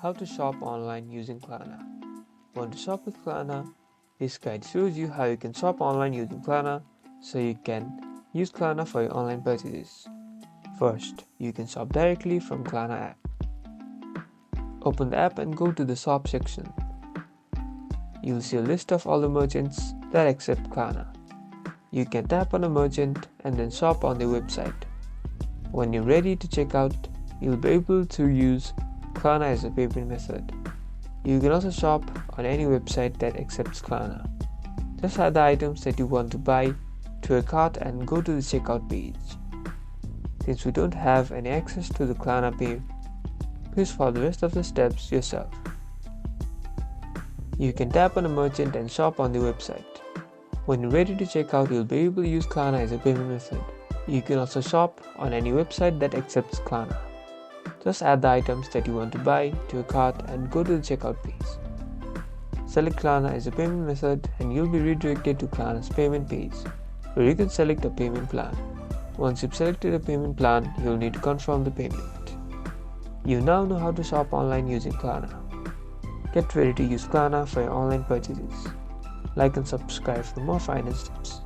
How to shop online using Klarna. Want to shop with Klarna? This guide shows you how you can shop online using Klarna so you can use Klarna for your online purchases. First, you can shop directly from Klarna app. Open the app and go to the shop section. You'll see a list of all the merchants that accept Klarna. You can tap on a merchant and then shop on their website. When you're ready to check out, you'll be able to use Klarna as a payment method. You can also shop on any website that accepts Klarna. Just add the items that you want to buy to a cart and go to the checkout page. Since we don't have any access to the Klarna Pay, please follow the rest of the steps yourself. You can tap on a merchant and shop on the website. When you're ready to check out, you'll be able to use Klarna as a payment method. You can also shop on any website that accepts Klarna. Just add the items that you want to buy to a cart and go to the checkout page. Select Klarna as a payment method and you'll be redirected to Klarna's payment page, where you can select a payment plan. Once you've selected a payment plan, you'll need to confirm the payment. You now know how to shop online using Klarna. Get ready to use Klarna for your online purchases. Like and subscribe for more finance tips.